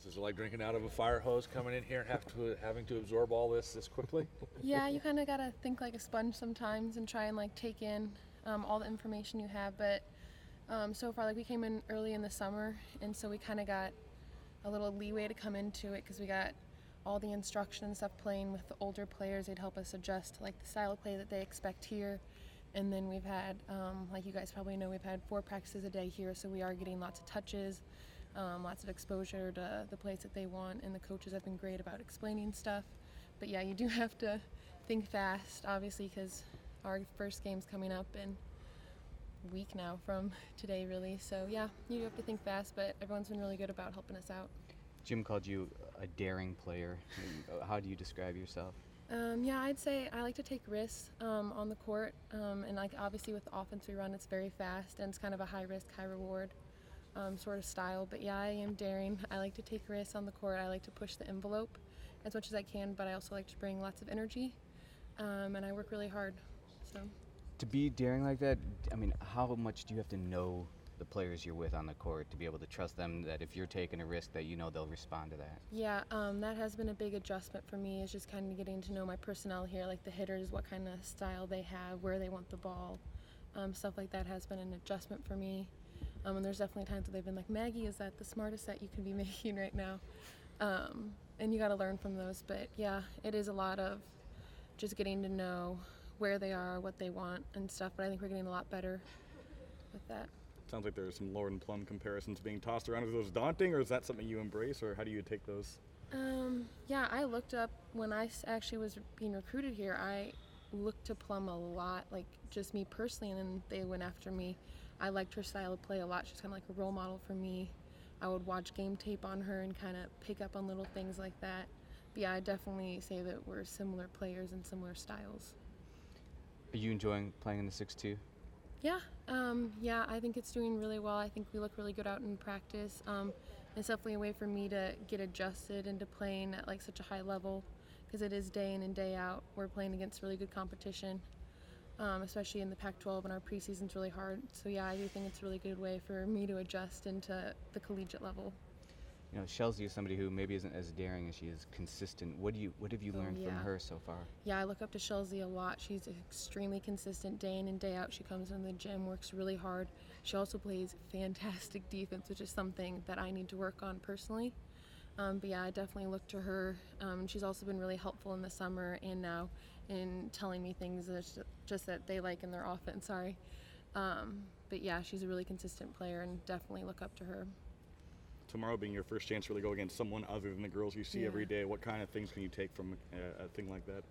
What's it like drinking out of a fire hose coming in here and having to absorb all this quickly? Yeah, you kind of got to think like a sponge sometimes and try and like take in all the information you have. But so far, like we came in early in the summer, and so we kind of got a little leeway to come into it because we got all the instruction and stuff playing with the older players. They'd help us adjust to like the style of play that they expect here. And then we've had, like you guys probably know, we've had 4 practices a day here, so we are getting lots of touches, lots of exposure to the plays that they want, and the coaches have been great about explaining stuff. But yeah, you do have to think fast, obviously, because our first game's coming up in a week now from today, really. So yeah, you do have to think fast, but everyone's been really good about helping us out. Jim called you a daring player. How do you describe yourself? Yeah, I'd say I like to take risks on the court, and like obviously with the offense we run, it's very fast and it's kind of a high risk, high reward sort of style. But yeah, I am daring. I like to take risks on the court. I like to push the envelope as much as I can, but I also like to bring lots of energy, and I work really hard. So To be daring like that, I mean, how much do you have to know the players you're with on the court to be able to trust them that if you're taking a risk that you know they'll respond to that? yeah, that has been a big adjustment for me, is just kind of getting to know my personnel here, like the hitters, what kind of style they have, where they want the ball. Stuff like that has been an adjustment for me. And there's definitely times where they've been like, Maggie, is that the smartest set you can be making right now? And you got to learn from those. But yeah, it is a lot of just getting to know where they are, what they want and stuff. But I think we're getting a lot better with that. Sounds like there's some Lauren Plum comparisons being tossed around. Are those daunting, or is that something you embrace, or how do you take those? Yeah, I looked up when I actually was being recruited here. I looked to Plum a lot, like just me personally, and then they went after me. I liked her style of play a lot. She's kind of like a role model for me. I would watch game tape on her and kind of pick up on little things like that. But yeah, I definitely say that we're similar players and similar styles. Are you enjoying playing in the 6-2? Yeah, I think it's doing really well. I think we look really good out in practice. It's definitely a way for me to get adjusted into playing at like such a high level, because it is day in and day out. We're playing against really good competition, especially in the Pac-12, and our preseason's really hard. So yeah, I do think it's a really good way for me to adjust into the collegiate level. You know, Chelsea is somebody who maybe isn't as daring as she is consistent. What have you learned from her so far? Yeah, I look up to Chelsea a lot. She's extremely consistent day in and day out. She comes in the gym, works really hard. She also plays fantastic defense, which is something that I need to work on personally. But yeah, I definitely look to her. She's also been really helpful in the summer and now in telling me things just that they like in their offense. Sorry. But yeah, she's a really consistent player and definitely look up to her. Tomorrow being your first chance to really go against someone other than the girls you see every day, what kind of things can you take from a thing like that?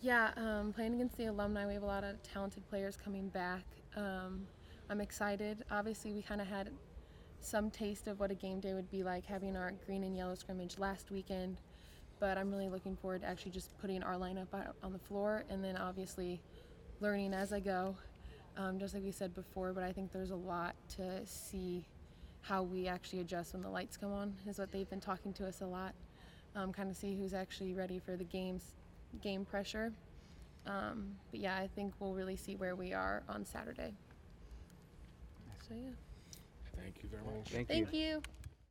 Yeah, playing against the alumni, we have a lot of talented players coming back. I'm excited. Obviously, we kind of had some taste of what a game day would be like, having our green and yellow scrimmage last weekend. But I'm really looking forward to actually just putting our lineup out on the floor, and then obviously learning as I go, just like we said before. But I think there's a lot to see how we actually adjust when the lights come on, is what they've been talking to us a lot. Kind of see who's actually ready for the game pressure. But yeah, I think we'll really see where we are on Saturday. So yeah. Thank you very much. Thank Thank you.